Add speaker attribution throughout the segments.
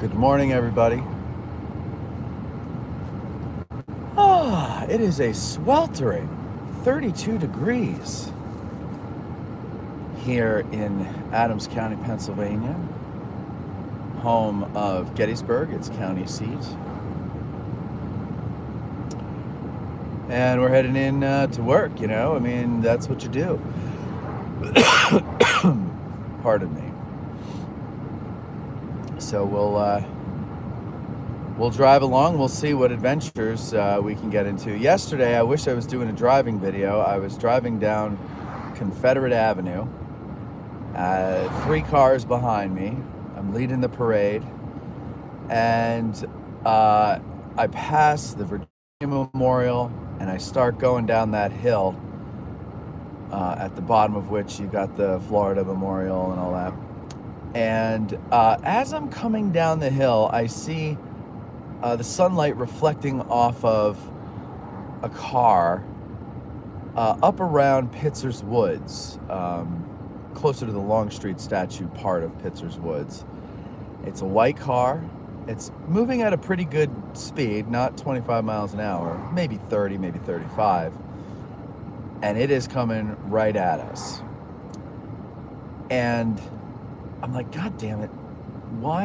Speaker 1: Good morning, everybody. It is a sweltering 32 degrees here in Adams County, Pennsylvania, home of Gettysburg, its county seat. And we're heading in to work, I mean, that's what you do. Pardon me. So we'll drive along. We'll see what adventures we can get into. Yesterday, I wish I was doing a driving video. I was driving down Confederate Avenue. 3 cars behind me. I'm leading the parade. And I pass the Virginia Memorial, and I start going down that hill, at the bottom of which you got the Florida Memorial and all that. And as I'm coming down the hill, I see the sunlight reflecting off of a car up around Pitzer's Woods, closer to the Longstreet statue part of Pitzer's Woods. It's a white car. It's moving at a pretty good speed, not 25 miles an hour, maybe 30, maybe 35. And it is coming right at us. And I'm like, God damn it, why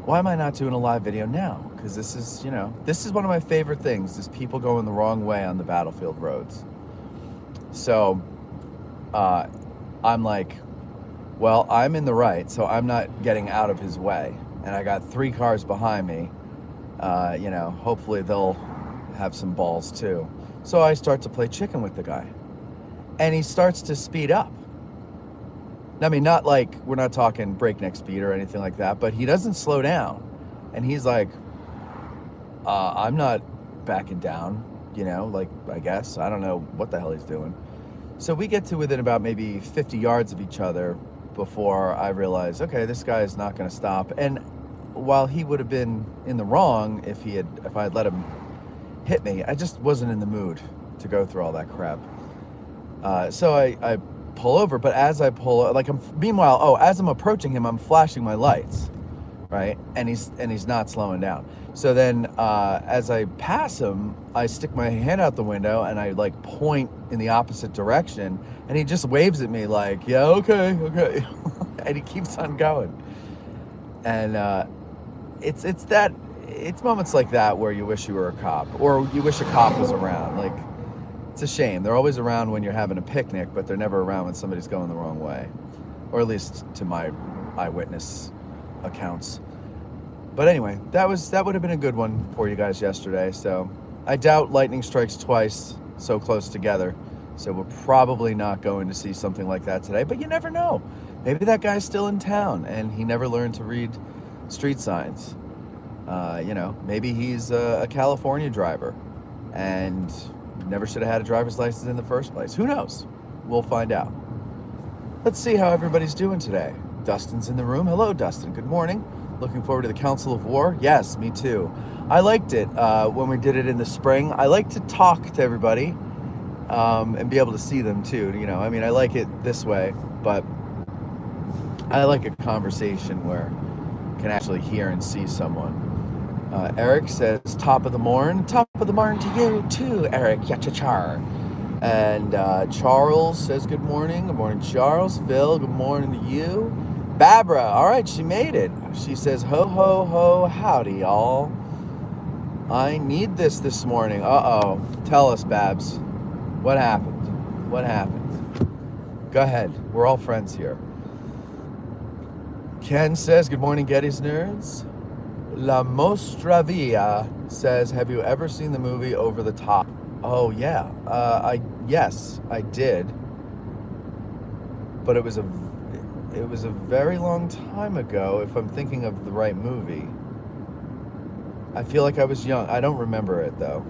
Speaker 1: am I not doing a live video now? Because this is one of my favorite things, is people going the wrong way on the battlefield roads. So I'm like, well, I'm in the right, so I'm not getting out of his way. And I got 3 cars behind me. Hopefully they'll have some balls too. So I start to play chicken with the guy. And he starts to speed up. I mean, not like, we're not talking breakneck speed or anything like that, but he doesn't slow down. And he's like, I'm not backing down, I guess. I don't know what the hell he's doing. So we get to within about maybe 50 yards of each other before I realize, okay, this guy is not going to stop. And while he would have been in the wrong if I had let him hit me, I just wasn't in the mood to go through all that crap. So I pull over, but as I pull, as I'm approaching him, I'm flashing my lights, right? And he's not slowing down. So then, as I pass him, I stick my hand out the window and I point in the opposite direction, and he just waves at me like, yeah, okay. And he keeps on going. And it's moments like that where you wish you were a cop, or you wish a cop was around. It's a shame. They're always around when you're having a picnic, but they're never around when somebody's going the wrong way. Or at least to my eyewitness accounts. But anyway, that would have been a good one for you guys yesterday. So I doubt lightning strikes twice so close together. So we're probably not going to see something like that today. But you never know. Maybe that guy's still in town and he never learned to read street signs. Maybe he's a California driver and never should have had a driver's license in the first place. Who knows? We'll find out. Let's see how everybody's doing today. Dustin's in the room. Hello, Dustin. Good morning. Looking forward to the Council of War. Yes, me too. I liked it when we did it in the spring. I like to talk to everybody and be able to see them too. I like it this way, but I like a conversation where I can actually hear and see someone. Eric says, top of the morn to you too, Eric, yachachar. And Charles says, good morning. Good morning, Charles. Phil, good morning to you. Barbara, all right, she made it. She says, ho, ho, ho, howdy, y'all. I need this morning. Uh-oh. Tell us, Babs. What happened? Go ahead. We're all friends here. Ken says, good morning, Getty's Nerds. La Mostravia says, have you ever seen the movie Over the Top? Oh, yeah. Yes, I did. But it was a very long time ago, if I'm thinking of the right movie. I feel like I was young. I don't remember it, though.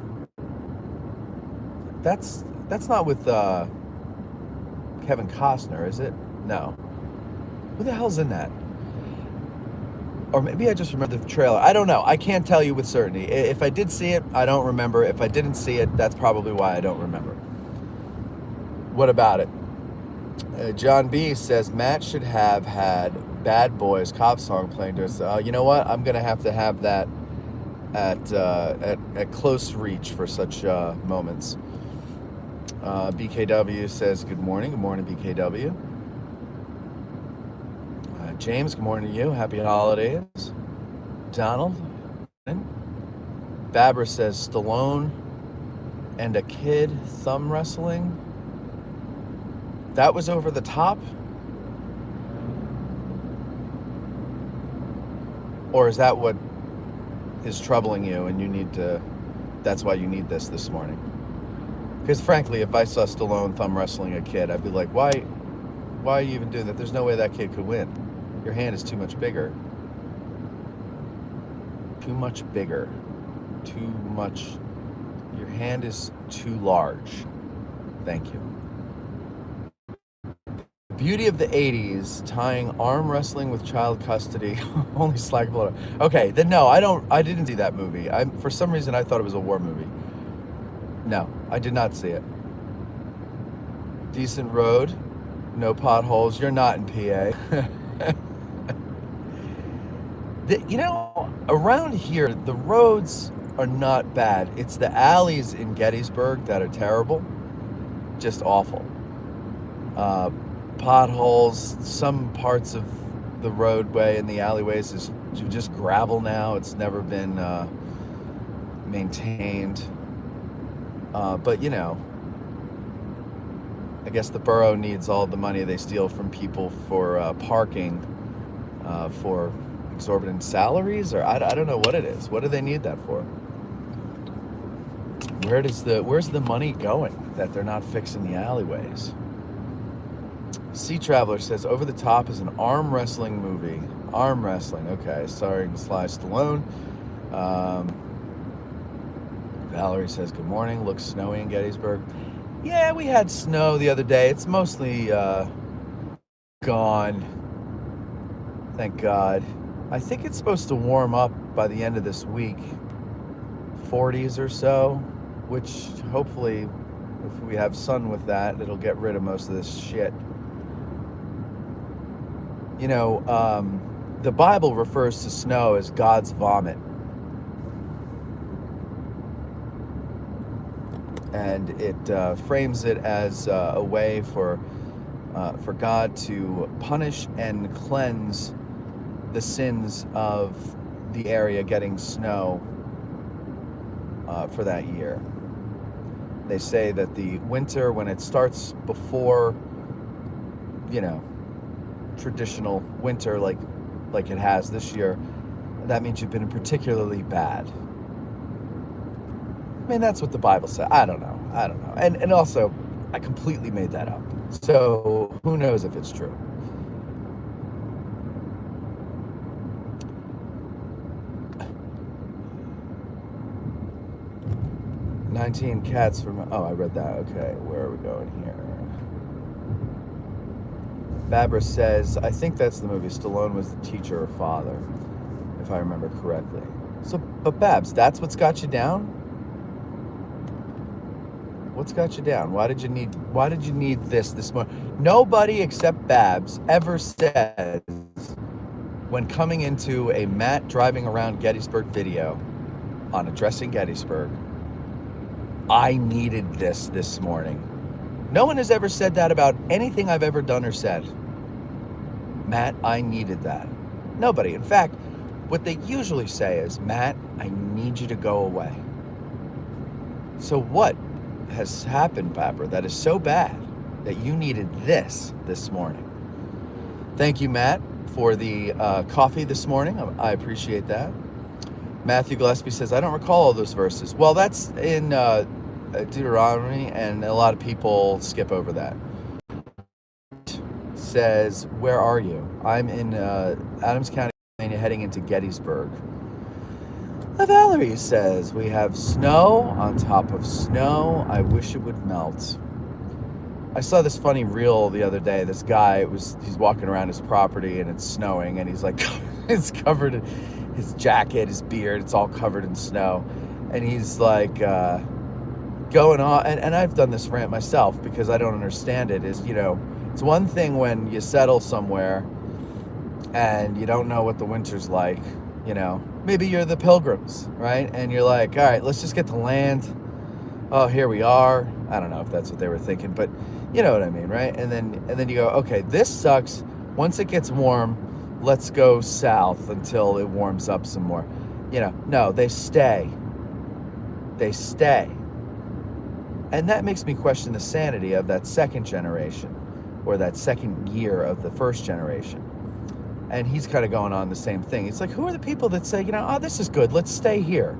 Speaker 1: That's not with Kevin Costner, is it? No. Who the hell's in that? Or maybe I just remember the trailer. I don't know. I can't tell you with certainty. If I did see it, I don't remember. If I didn't see it, that's probably why I don't remember. What about it? John B says Matt should have had Bad Boys cop song playing to us. You know what? I'm gonna have to have that at close reach for such moments. BKW says good morning. Good morning, BKW. James, good morning to you. Happy holidays. Donald. Babber says Stallone and a kid thumb wrestling. That was over the top? Or is that what is troubling you and you need to, that's why you need this morning? Because frankly, if I saw Stallone thumb wrestling a kid, I'd be like, why are you even doing that? There's no way that kid could win. Your hand is too much bigger. Too much bigger. Too much. Your hand is too large. Thank you. Beauty of the 80s, tying arm wrestling with child custody. Only slag blow. Okay, then no, I didn't see that movie. For some reason I thought it was a war movie. No, I did not see it. Decent road, no potholes. You're not in PA. You know, around here, the roads are not bad. It's the alleys in Gettysburg that are terrible. Just awful. Potholes, some parts of the roadway and the alleyways is just gravel now. It's never been maintained. But, you know, I guess the borough needs all the money they steal from people for parking for exorbitant salaries, or I don't know what it is. What do they need that for? Where's the money going that they're not fixing the alleyways? Sea Traveler says Over the Top is an arm wrestling movie. Arm wrestling, okay. Starring Sly Stallone. Valerie says good morning. Looks snowy in Gettysburg. Yeah, we had snow the other day. It's mostly gone. Thank God. I think it's supposed to warm up by the end of this week. 40s or so, which hopefully, if we have sun with that, it'll get rid of most of this shit. You know, the Bible refers to snow as God's vomit. And it frames it as a way for God to punish and cleanse the sins of the area getting snow for that year. They say that the winter, when it starts before, you know, traditional winter like it has this year, that means you've been particularly bad. I mean, that's what the Bible said. I don't know. And also, I completely made that up. So who knows if it's true. "19 cats from..." Oh, I read that. Okay, where are we going here? Babra says, I think that's the movie. Stallone was the teacher or father, if I remember correctly. So, but Babs, that's what's got you down? What's got you down? Why did you need this morning? Nobody except Babs ever says, when coming into a Matt driving around Gettysburg video on Addressing Gettysburg, I needed this morning. No one has ever said that about anything I've ever done or said. Matt, I needed that. Nobody. In fact, what they usually say is, Matt, I need you to go away. So what has happened, Babber, that is so bad that you needed this morning? Thank you, Matt, for the coffee this morning. I appreciate that. Matthew Gillespie says, I don't recall all those verses. Well, that's in Deuteronomy, and a lot of people skip over that. Says, where are you? I'm in Adams County, heading into Gettysburg. Valerie says, we have snow on top of snow. I wish it would melt. I saw this funny reel the other day. This guy, he's walking around his property and it's snowing, and he's like, it's covered in his jacket, his beard, it's all covered in snow. And he's like, going on, and I've done this rant myself because I don't understand it, is, you know, it's one thing when you settle somewhere and you don't know what the winter's like, you know. Maybe you're the pilgrims, right? And you're like, all right, let's just get to land. Oh, here we are. I don't know if that's what they were thinking, but you know what I mean, right? And then you go, okay, this sucks. Once it gets warm, let's go south until it warms up some more. You know, no, they stay. They stay. And that makes me question the sanity of that second generation, or that second year of the first generation. And he's kind of going on the same thing. It's like, who are the people that say, you know, oh, this is good, let's stay here,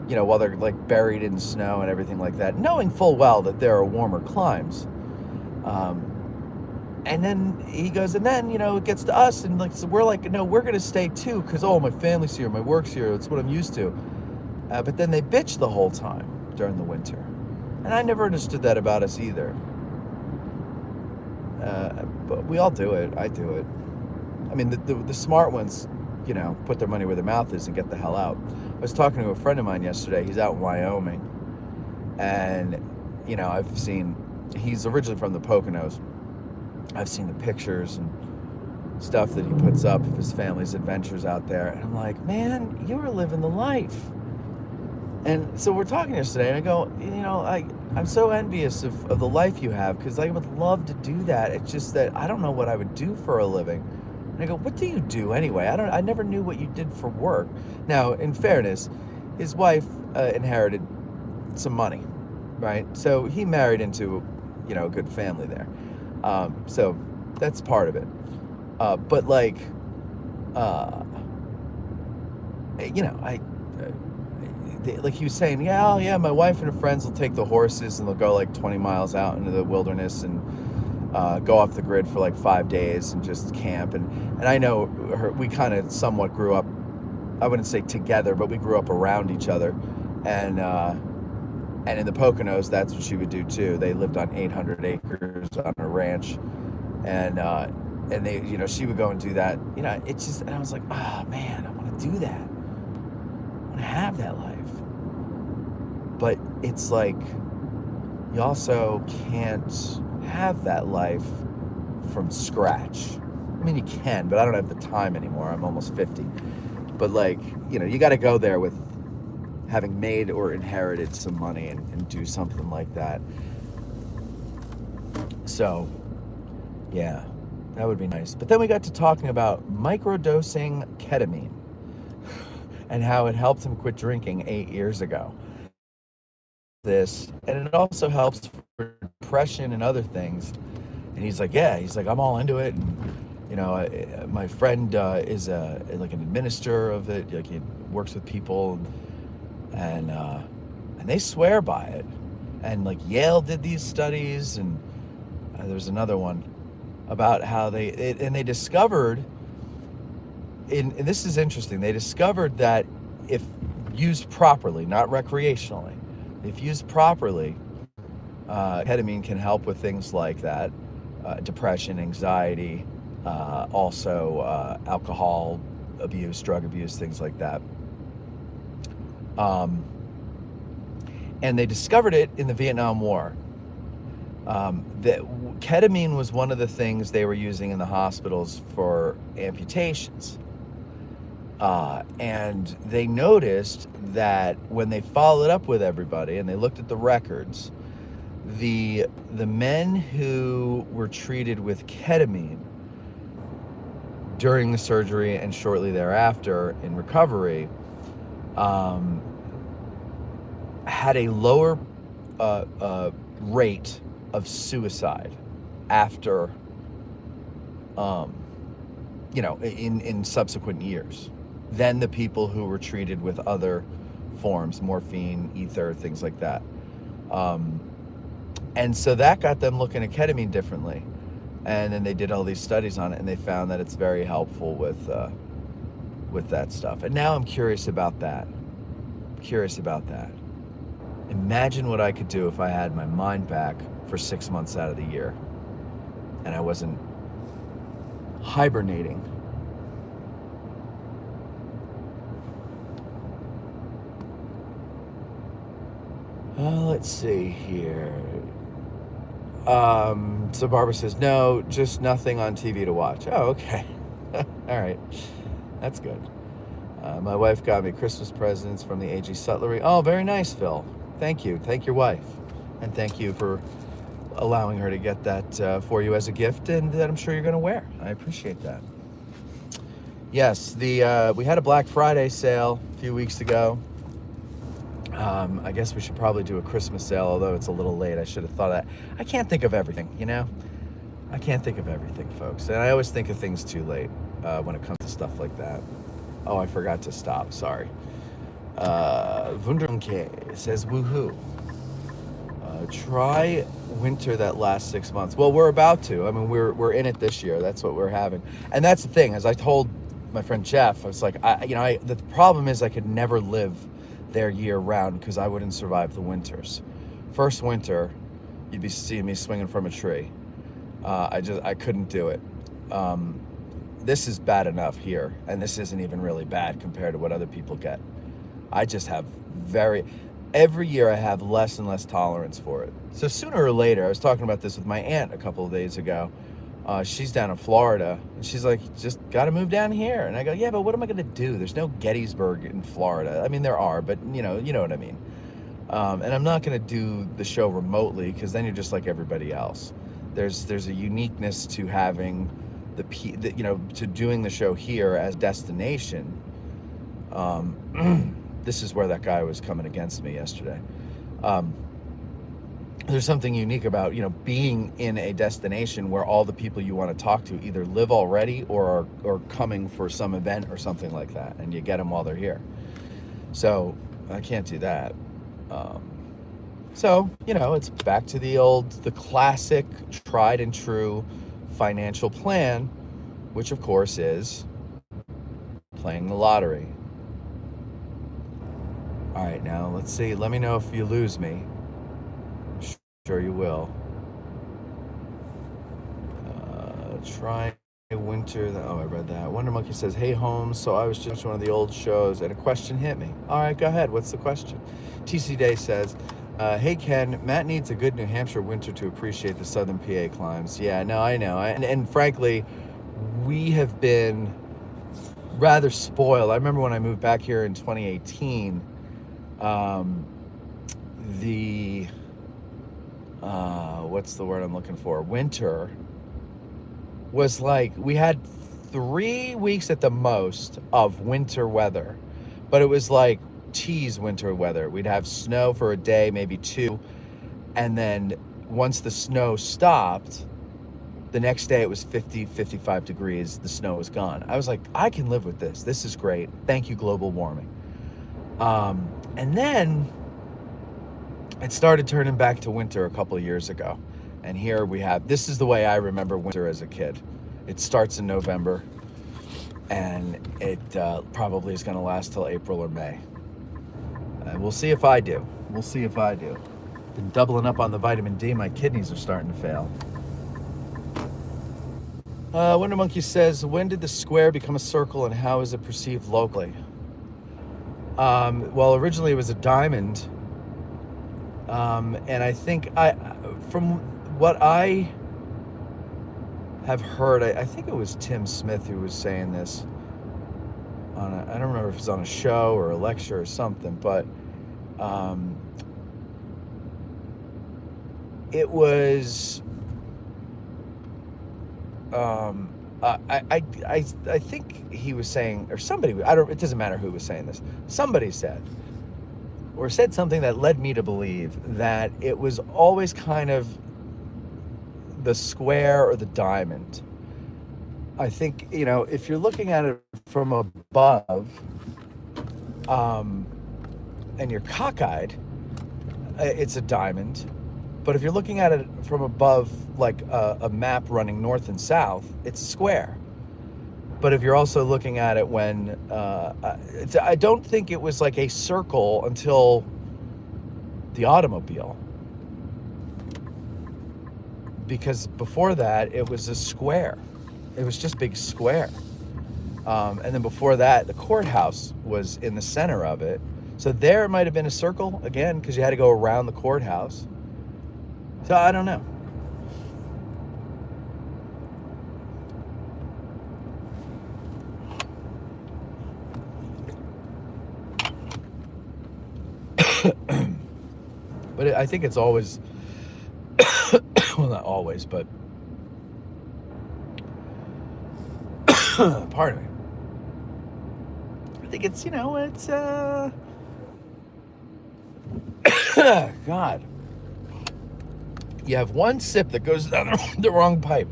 Speaker 1: you know, while they're like buried in snow and everything like that, knowing full well that there are warmer climes. And then he goes, and then, you know, it gets to us, and like, so we're like, no, we're going to stay too, because, oh, my family's here, my work's here, it's what I'm used to. But then they bitch the whole time during the winter. And I never understood that about us either. But we all do it. I do it. I mean, the smart ones, you know, put their money where their mouth is and get the hell out. I was talking to a friend of mine yesterday. He's out in Wyoming. And, you know, he's originally from the Poconos. I've seen the pictures and stuff that he puts up of his family's adventures out there. And I'm like, man, you are living the life. And so we're talking yesterday, and I go, you know, I'm so envious of the life you have, because I would love to do that. It's just that I don't know what I would do for a living. And I go, what do you do anyway? I never knew what you did for work. Now, in fairness, his wife inherited some money, right? So he married into, you know, a good family there. So that's part of it. But like, you know, like he was saying, yeah, my wife and her friends will take the horses and they'll go like 20 miles out into the wilderness and go off the grid for like 5 days and just camp. And I know we kind of somewhat grew up, I wouldn't say together, but we grew up around each other. And in the Poconos, that's what she would do too. They lived on 800 acres on a ranch, and they, you know, she would go and do that. You know, it's just, and I was like, oh man, I want to do that. I want to have that life. But it's like, you also can't have that life from scratch. I mean, you can, but I don't have the time anymore. I'm almost 50. But like, you know, you got to go there with having made or inherited some money and do something like that. So, yeah, that would be nice. But then we got to talking about microdosing ketamine and how it helped him quit drinking 8 years ago. And it also helps for depression and other things. And he's like, I'm all into it. And, you know, my friend is like an administrator of it. Like, he works with people, and they swear by it. And like Yale did these studies, and there's another one about how they discovered, and this is interesting, they discovered that if used properly, not recreationally, if used properly, ketamine can help with things like that, depression, anxiety, also alcohol abuse, drug abuse, things like that. And they discovered it in the Vietnam War. That ketamine was one of the things they were using in the hospitals for amputations. And they noticed that when they followed up with everybody and they looked at the records, the men who were treated with ketamine during the surgery and shortly thereafter in recovery had a lower rate of suicide after, you know, in subsequent years than the people who were treated with other forms, morphine, ether, things like that. And so that got them looking at ketamine differently. And then they did all these studies on it, and they found that it's very helpful with that stuff. And now I'm curious about that. Imagine what I could do if I had my mind back for 6 months out of the year and I wasn't hibernating. Let's see here. So Barbara says, no, just nothing on TV to watch. Oh, okay. All right, that's good. My wife got me Christmas presents from the AG Sutlery. Oh, very nice, Phil. Thank you. Thank your wife. And thank you for allowing her to get that for you as a gift, and that I'm sure you're going to wear. I appreciate that. Yes, we had a Black Friday sale a few weeks ago. I guess we should probably do a Christmas sale, although it's a little late. I should have thought of that. I can't think of everything, you know? I can't think of everything, folks. And I always think of things too late when it comes to stuff like that. Oh, I forgot to stop. Sorry. Wunderunke says, woohoo. Try winter that last 6 months. Well, we're about to. I mean, we're in it this year. That's what we're having. And that's the thing. As I told my friend Jeff, I was like, the problem is I could never live there year round because I wouldn't survive the winters. First winter, you'd be seeing me swinging from a tree. I couldn't do it. This is bad enough here, and this isn't even really bad compared to what other people get. I just have every year I have less and less tolerance for it. So sooner or later, I was talking about this with my aunt a couple of days ago. She's down in Florida, and she's like, just got to move down here. And I go, yeah, but what am I going to do? There's no Gettysburg in Florida. I mean, there are, but you know what I mean. And I'm not going to do the show remotely because then you're just like everybody else. There's a uniqueness to having to doing the show here as destination. This is where that guy was coming against me yesterday. There's something unique about, being in a destination where all the people you want to talk to either live already or are coming for some event or something like that, and you get them while they're here. So I can't do that. So, it's back to the classic, tried and true financial plan, which of course is playing the lottery. All right, now let's see. Let me know if you lose me. I'm sure you will. Try winter. Oh, I read that. Wonder Monkey says, hey, Holmes. So I was just one of the old shows and a question hit me. All right, go ahead. What's the question? TC Day says, hey, Ken, Matt needs a good New Hampshire winter to appreciate the southern PA climbs. Yeah, no, I know. And frankly, we have been rather spoiled. I remember when I moved back here in 2018, what's the word I'm looking for? Winter was like, we had 3 weeks at the most of winter weather, but it was like tease winter weather. We'd have snow for a day, maybe 2, and then once the snow stopped, the next day it was 50, 55 degrees, the snow was gone. I was like, I can live with this. This is great. Thank you, global warming. And then it started turning back to winter a couple of years ago. And here we have, this is the way I remember winter as a kid. It starts in November, and it probably is going to last till April or May. We'll see if I do. Been doubling up on the vitamin D. My kidneys are starting to fail. Wonder Monkey says, when did the square become a circle and how is it perceived locally? Well, originally it was a diamond. And I think from what I have heard, I think it was Tim Smith who was saying this I don't remember if it was on a show or a lecture or something, but it was I think he was saying, or somebody, it doesn't matter who was saying this, somebody said something that led me to believe that it was always kind of the square or the diamond. I think, if you're looking at it from above, and you're cockeyed, it's a diamond. But if you're looking at it from above, like a map running north and south, it's a square. But if you're also looking at it when, I don't think it was like a circle until the automobile. Because before that, it was a square. It was just big square. And then before that, the courthouse was in the center of it. So there it might have been a circle, again, because you had to go around the courthouse. So I don't know. But I think it's always, well, not always, but pardon me. I think it's, it's, God. You have one sip that goes down the wrong pipe.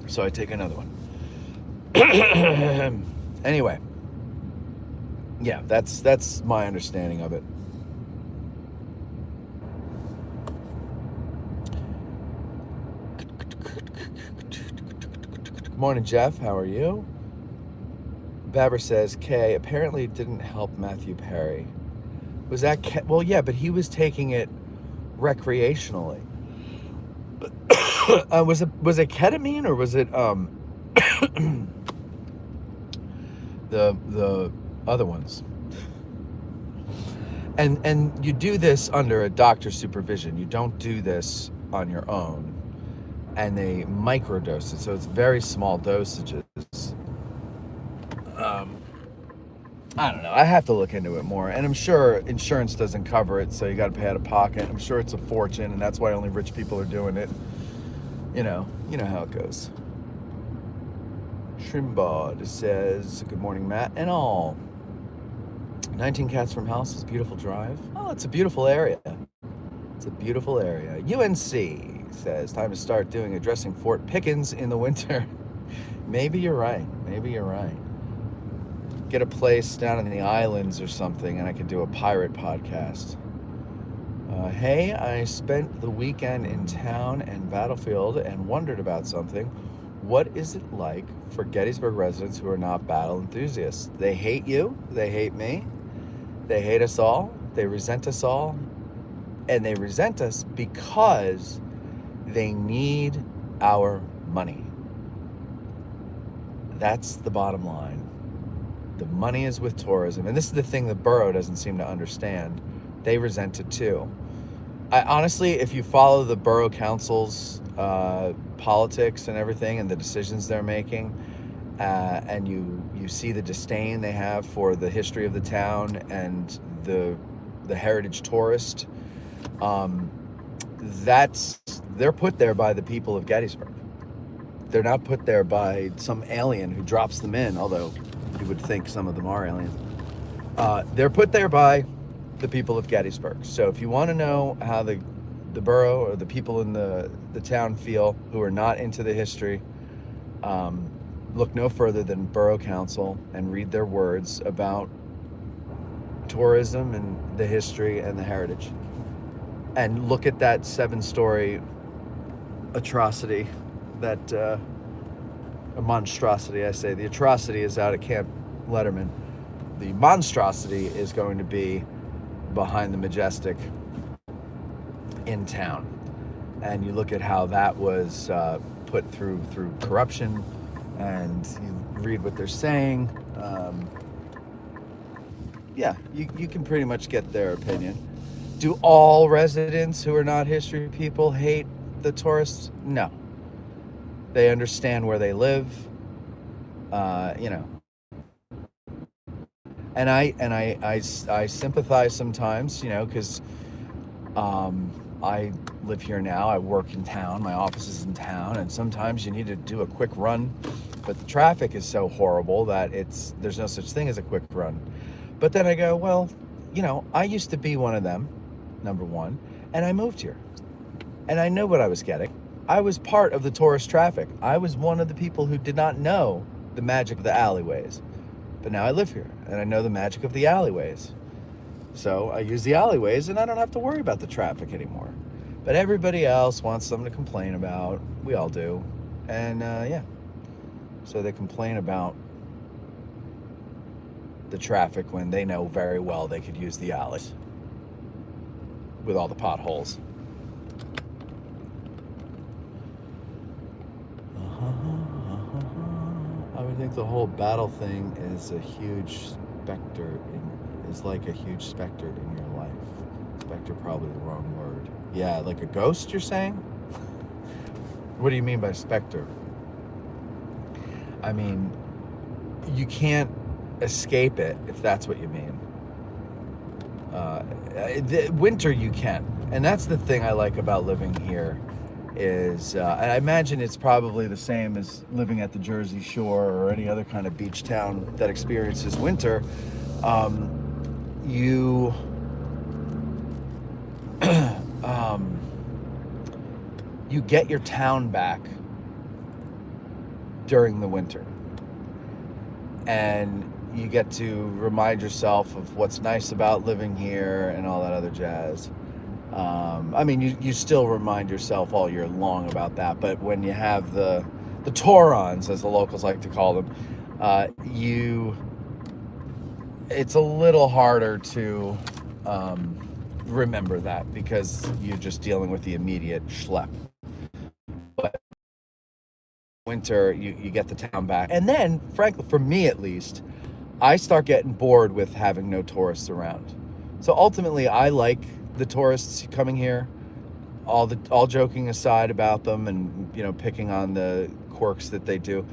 Speaker 1: So I take another one. Anyway. Yeah, that's my understanding of it. Good morning, Jeff. How are you? Babber says, Kay apparently didn't help Matthew Perry. Was that... Well, yeah, but he was taking it recreationally. Was it ketamine or was it the other ones? And you do this under a doctor's supervision. You don't do this on your own. And they microdose it, so it's very small dosages. I don't know. I have to look into it more, and I'm sure insurance doesn't cover it, so you got to pay out of pocket. I'm sure it's a fortune, and that's why only rich people are doing it. You know how it goes. Shrimbod says, good morning, Matt and all. 19 Cats from House is beautiful drive. Oh, it's a beautiful area. It's a beautiful area. UNC says, time to start addressing Fort Pickens in the winter. Maybe you're right. Get a place down in the islands or something, and I could do a pirate podcast. Hey, I spent the weekend in town and Battlefield and wondered about something. What is it like for Gettysburg residents who are not battle enthusiasts? They hate you. They hate me. They hate us all. They resent us all. And they resent us because they need our money. That's the bottom line. The money is with tourism. And this is the thing the borough doesn't seem to understand. They resent it too. Honestly, if you follow the borough council's politics and everything and the decisions they're making, and you see the disdain they have for the history of the town and the heritage tourist, they're put there by the people of Gettysburg. They're not put there by some alien who drops them in, although you would think some of them are aliens. They're put there by the people of Gettysburg. So if you want to know how the borough or the people in the town feel who are not into the history, look no further than Borough Council and read their words about tourism and the history and the heritage. And look at that 7-story atrocity, that a monstrosity, I say. The atrocity is out at Camp Letterman. The monstrosity is going to be behind the Majestic in town. And you look at how that was put through corruption, and you read what they're saying. You can pretty much get their opinion. Do all residents who are not history people hate the tourists? No. They understand where they live, And I sympathize sometimes, because I live here now. I work in town. My office is in town, and sometimes you need to do a quick run, but the traffic is so horrible that there's no such thing as a quick run. But then I go, well, I used to be one of them, number one, and I moved here, and I knew what I was getting. I was part of the tourist traffic. I was one of the people who did not know the magic of the alleyways. But now I live here, and I know the magic of the alleyways. So I use the alleyways, and I don't have to worry about the traffic anymore. But everybody else wants something to complain about. We all do. And, so they complain about the traffic when they know very well they could use the alleys with all the potholes. I would think the whole battle thing is a huge specter, is like a huge specter in your life. Specter, probably the wrong word. Yeah, like a ghost, you're saying? What do you mean by specter? I mean, you can't escape it, if that's what you mean. The winter you can, and that's the thing I like about living here. Is and I imagine it's probably the same as living at the Jersey Shore or any other kind of beach town that experiences winter. You you get your town back during the winter, and you get to remind yourself of what's nice about living here and all that other jazz. I mean, you still remind yourself all year long about that, but when you have the Torons, as the locals like to call them, it's a little harder to remember that because you're just dealing with the immediate schlep. But winter, you get the town back. And then, frankly, for me at least, I start getting bored with having no tourists around. So ultimately, I like the tourists coming here, all joking aside about them and, picking on the quirks that they do.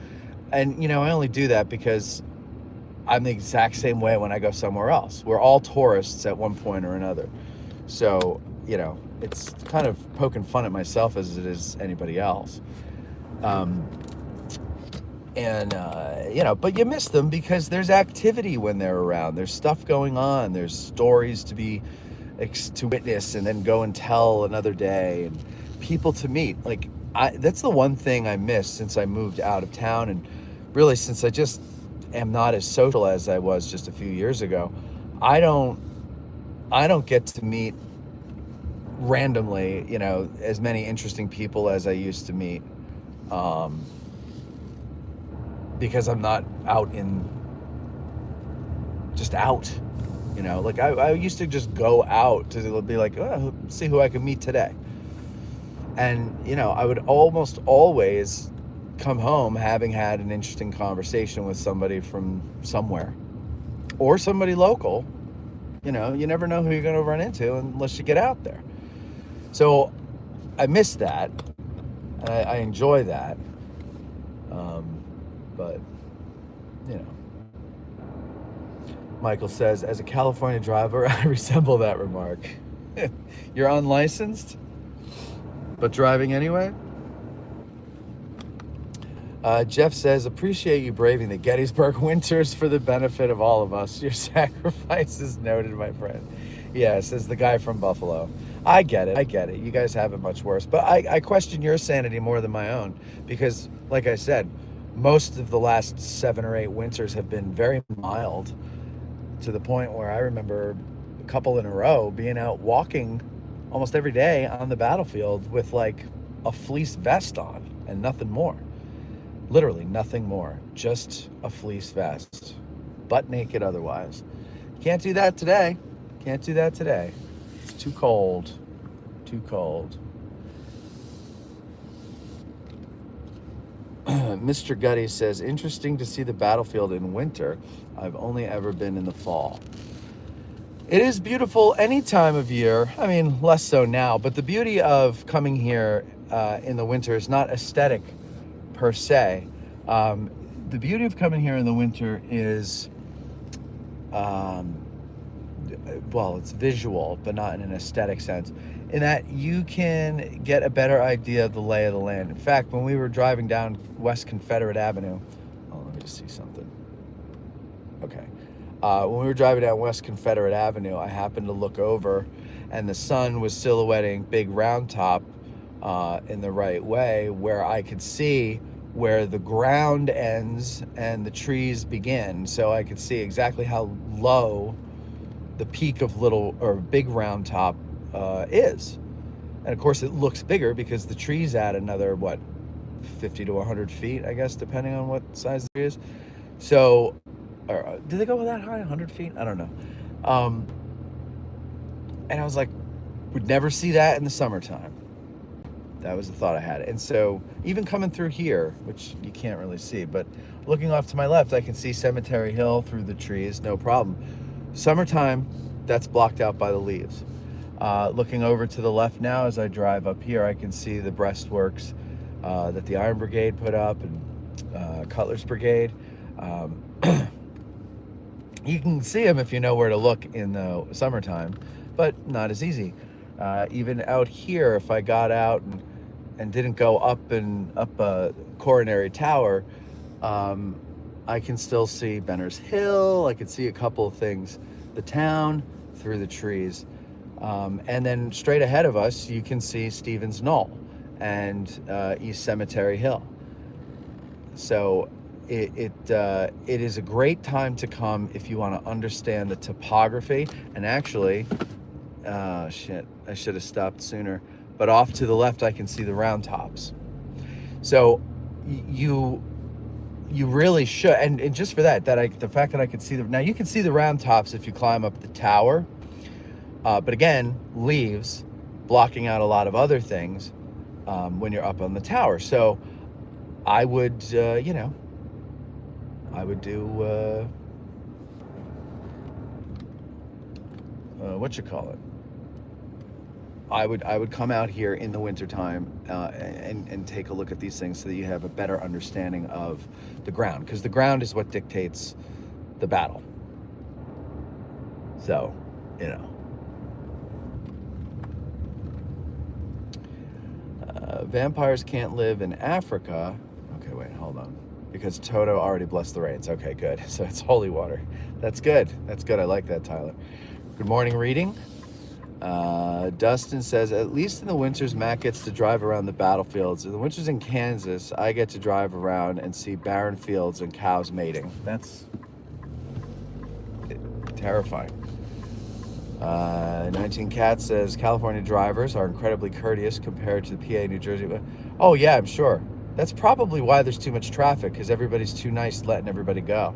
Speaker 1: And, I only do that because I'm the exact same way when I go somewhere else. We're all tourists at one point or another. So, it's kind of poking fun at myself as it is anybody else. But you miss them because there's activity when they're around. There's stuff going on. There's stories to witness and then go and tell another day, and people to meet. That's the one thing I miss since I moved out of town, and really since I just am not as social as I was just a few years ago. I don't get to meet randomly, as many interesting people as I used to meet. Because I'm not out. I used to just go out to be like, oh, see who I can meet today. And, I would almost always come home having had an interesting conversation with somebody from somewhere or somebody local. You never know who you're going to run into unless you get out there. So I miss that. And I enjoy that. But, Michael says, as a California driver, I resemble that remark. You're unlicensed, but driving anyway? Jeff says, appreciate you braving the Gettysburg winters for the benefit of all of us. Your sacrifice is noted, my friend. Yeah, says the guy from Buffalo. I get it. You guys have it much worse. But I question your sanity more than my own because, like I said, most of the last 7 or 8 winters have been very mild, to the point where I remember a couple in a row being out walking almost every day on the battlefield with like a fleece vest on and nothing more. Literally nothing more. Just a fleece vest. Butt naked otherwise. Can't do that today. It's too cold. Mr. Gutty says, interesting to see the battlefield in winter. I've only ever been in the fall. It is beautiful any time of year. I mean, less so now, but the beauty of coming here in the winter is not aesthetic per se. The beauty of coming here in the winter is, it's visual, but not in an aesthetic sense, in that you can get a better idea of the lay of the land. In fact, when we were driving down West Confederate Avenue, let me just see something. Okay. When we were driving down West Confederate Avenue, I happened to look over, and the sun was silhouetting Big Round Top in the right way, where I could see where the ground ends and the trees begin. So I could see exactly how low the peak of Big Round Top is. And of course it looks bigger because the trees add another 50 to 100 feet, I guess, depending on what size the tree is. So did they go that high, 100 feet? I don't know. And I was like, would never see that in the summertime. That was the thought I had. And so even coming through here, which you can't really see, but looking off to my left, I can see Cemetery Hill through the trees, no problem. Summertime, that's blocked out by the leaves. Looking over to the left now as I drive up here, I can see the breastworks that the Iron Brigade put up and Cutler's Brigade. You can see them if you know where to look in the summertime, but not as easy. Even out here, if I got out and didn't go up a coronary tower, um, I can still see Benner's Hill. I can see a couple of things, the town through the trees. And then straight ahead of us, you can see Stevens Knoll and East Cemetery Hill. So it is a great time to come if you want to understand the topography. And actually, shit, I should have stopped sooner. But off to the left, I can see the round tops. So you really should, and just for that the fact that I could see now you can see the round tops if you climb up the tower. But again, leaves blocking out a lot of other things when you're up on the tower. So I would, I would do, what you call it? I would come out here in the wintertime and take a look at these things so that you have a better understanding of the ground, because the ground is what dictates the battle. So, vampires can't live in Africa. Okay, wait, hold on. Because Toto already blessed the rains. Okay, good. So it's holy water. That's good. That's good. I like that, Tyler. Good morning, reading. Dustin says, at least in the winters, Matt gets to drive around the battlefields. In the winters in Kansas, I get to drive around and see barren fields and cows mating. That's terrifying. 19 Cat says, California drivers are incredibly courteous compared to the PA, New Jersey. Oh, yeah, I'm sure. That's probably why there's too much traffic, because everybody's too nice letting everybody go.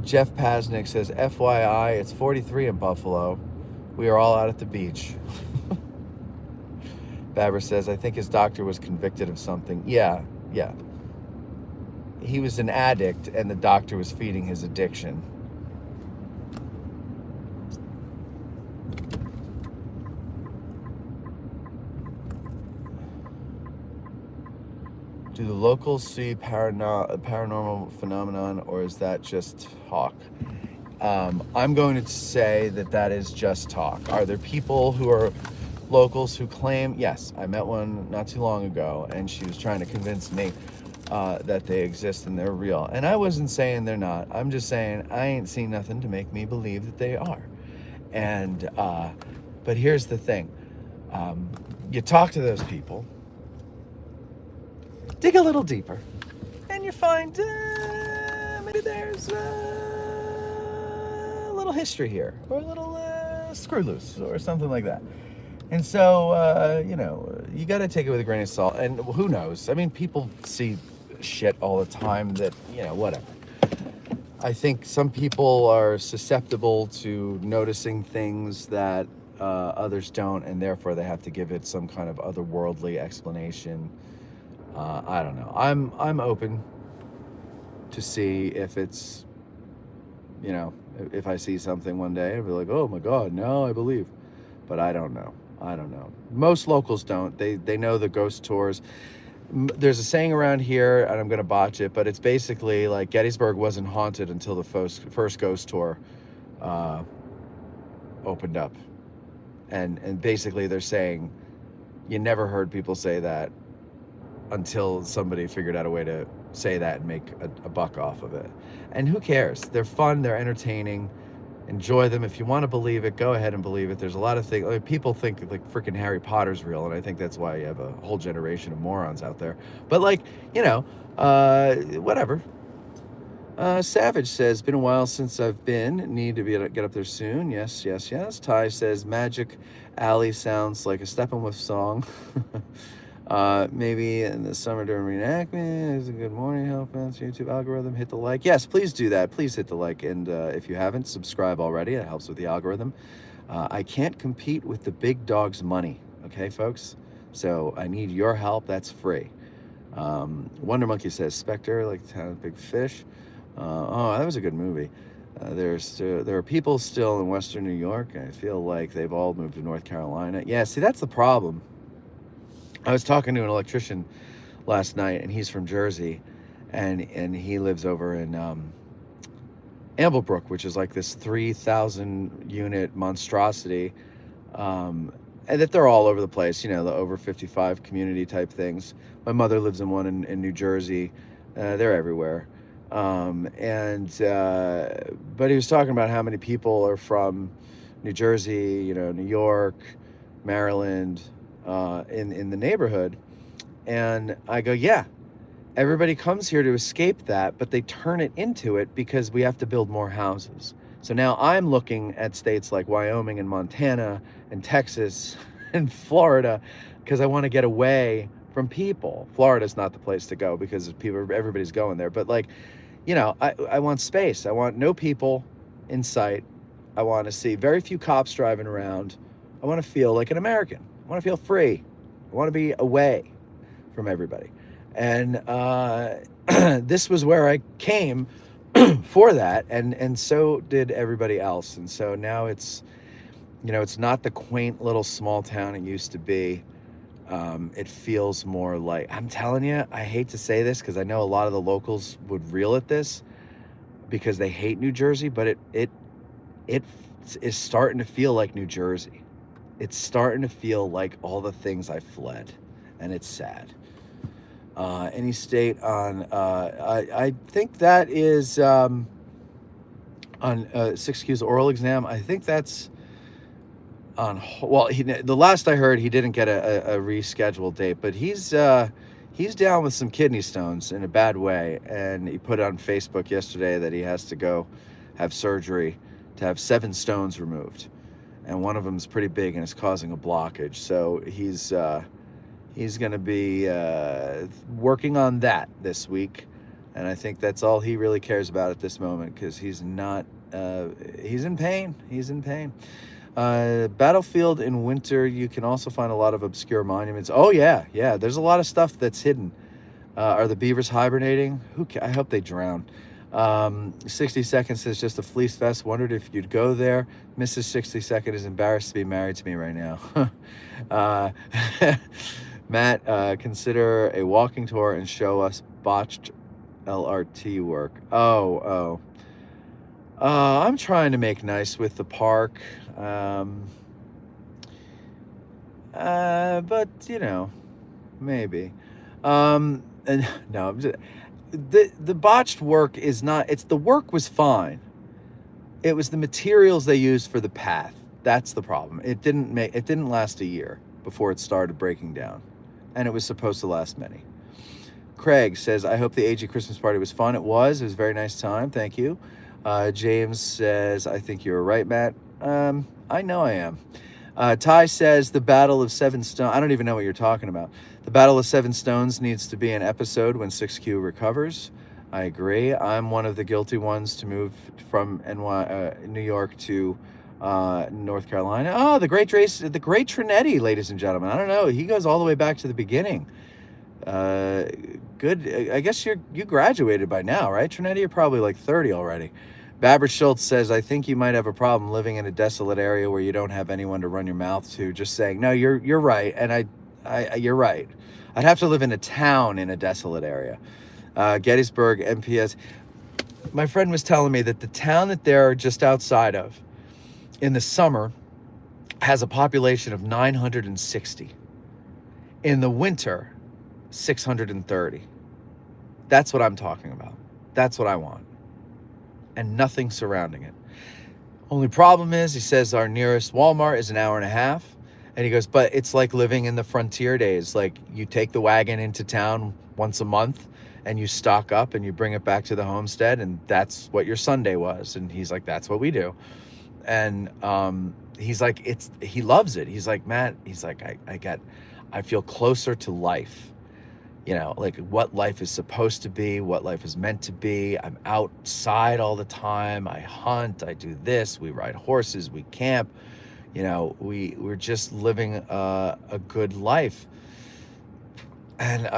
Speaker 1: Jeff Pasnick says, FYI, it's 43 in Buffalo. We are all out at the beach. Babber says, I think his doctor was convicted of something. Yeah. He was an addict, and the doctor was feeding his addiction. Do the locals see paranormal phenomenon, or is that just talk? I'm going to say that is just talk. Are there people who are locals who claim? Yes, I met one not too long ago, and she was trying to convince me that they exist and they're real. And I wasn't saying they're not. I'm just saying I ain't seen nothing to make me believe that they are. And but here's the thing. You talk to those people, dig a little deeper, and you find maybe there's a little history here, or a little screw loose, or something like that. And so, you got to take it with a grain of salt. And who knows? I mean, people see shit all the time that, whatever. I think some people are susceptible to noticing things that others don't, and therefore they have to give it some kind of otherworldly explanation. I don't know. I'm open to see if it's, if I see something one day, I'll be like, oh my God, now I believe. But I don't know. Most locals don't. They know the ghost tours. There's a saying around here, and I'm going to botch it, but it's basically like Gettysburg wasn't haunted until the first ghost tour opened up. And basically they're saying you never heard people say that until somebody figured out a way to say that and make a buck off of it. And who cares? They're fun, they're entertaining. Enjoy them. If you want to believe it, go ahead and believe it. There's a lot of things. People think like freaking Harry Potter's real, and I think that's why you have a whole generation of morons out there. But whatever. Savage says, been a while since I've been. Need to get up there soon. Yes. Ty says, Magic Alley sounds like a Steppenwolf song. Maybe in the summer during reenactment. Is a good morning. Help us YouTube algorithm. Hit the like. Yes, please do that. Please hit the like. And if you haven't, subscribe already. It helps with the algorithm. I can't compete with the big dog's money. Okay, folks? So I need your help. That's free. Wonder Monkey says, Spectre, like the town of Big Fish. That was a good movie. There are people still in Western New York. I feel like they've all moved to North Carolina. Yeah, see, that's the problem. I was talking to an electrician last night, and he's from Jersey, and he lives over in Amblebrook, which is like this 3,000 unit monstrosity, and that they're all over the place, the over 55 community type things. My mother lives in one in New Jersey. They're everywhere. But he was talking about how many people are from New Jersey, New York, Maryland, in the neighborhood. And I go, yeah, everybody comes here to escape that, but they turn it into it because we have to build more houses. So now I'm looking at states like Wyoming and Montana and Texas and Florida because I want to get away from people. Florida's not the place to go because everybody's going there. But I want space. I want no people in sight. I want to see very few cops driving around. I want to feel like an American. I want to feel free. I want to be away from everybody. And this was where I came for that, and so did everybody else. And so now it's not the quaint little small town it used to be. It feels more like, I'm telling you, I hate to say this because I know a lot of the locals would reel at this because they hate New Jersey, but it is starting to feel like New Jersey. It's starting to feel like all the things I fled, and it's sad. Any state on, I think that is on 6Q's oral exam. I think that's on, well, the last I heard, he didn't get a rescheduled date, but he's down with some kidney stones in a bad way. And he put on Facebook yesterday that he has to go have surgery to have 7 stones removed. And one of them is pretty big and it's causing a blockage. So he's going to be working on that this week. And I think that's all he really cares about at this moment because he's not, he's in pain. He's in pain. Battlefield in winter, you can also find a lot of obscure monuments. Oh, yeah. There's a lot of stuff that's hidden. Are the beavers hibernating? I hope they drown. 60 Seconds says just a fleece vest. Wondered if you'd go there. Mrs. 60 Second is embarrassed to be married to me right now. Matt, consider a walking tour and show us botched LRT work. I'm trying to make nice with the park. But maybe. And no, the botched work is not, the work was fine. It was the materials they used for the path. That's the problem. It didn't last a year before it started breaking down. And it was supposed to last many. Craig says, I hope the AG Christmas party was fun. It was a very nice time. Thank you. James says, I think you're right, Matt. I know I am. Ty says the Battle of 7 Stones. I don't even know what you're talking about. The Battle of 7 Stones needs to be an episode when 6Q recovers. I agree. I'm one of the guilty ones to move from New York to North Carolina. Oh, the great Trinetti, ladies and gentlemen. I don't know. He goes all the way back to the beginning. Good. I guess you graduated by now, right, Trinetti? You're probably like 30 already. Babbert Schultz says, I think you might have a problem living in a desolate area where you don't have anyone to run your mouth to. Just saying, no, you're right, and you're right. I'd have to live in a town in a desolate area. Gettysburg, MPS. My friend was telling me that the town that they're just outside of in the summer has a population of 960. In the winter, 630. That's what I'm talking about. That's what I want. And nothing surrounding it. Only problem is, he says, our nearest Walmart is an hour and a half. And he goes, but it's like living in the frontier days. Like, you take the wagon into town once a month and you stock up and you bring it back to the homestead, and that's what your Sunday was. And he's like, that's what we do. And he's like, he loves it. He's like, Matt, he's like, I feel closer to life. Like what life is supposed to be, what life is meant to be. I'm outside all the time. I hunt, I do this, we ride horses, we camp. We're just living a good life. And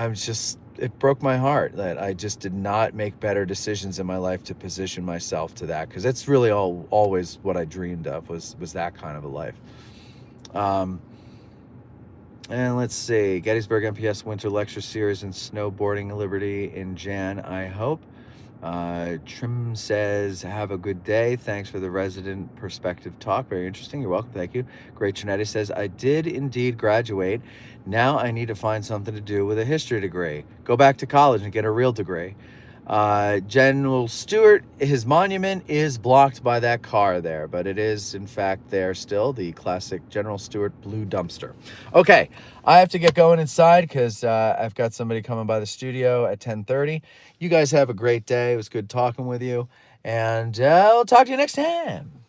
Speaker 1: it broke my heart that I just did not make better decisions in my life to position myself to that. Because that's really always what I dreamed of was that kind of a life. And let's see, Gettysburg MPS Winter Lecture Series and Snowboarding Liberty in Jan, I hope. Trim says, have a good day. Thanks for the resident perspective talk. Very interesting. You're welcome. Thank you. Great Janetti says, I did indeed graduate. Now I need to find something to do with a history degree. Go back to college and get a real degree. General Stewart, his monument is blocked by that car there, but it is in fact there still, the classic General Stewart blue dumpster. Okay, I have to get going inside because I've got somebody coming by the studio at 10:30. You guys have a great day. It was good talking with you, and I'll talk to you next time.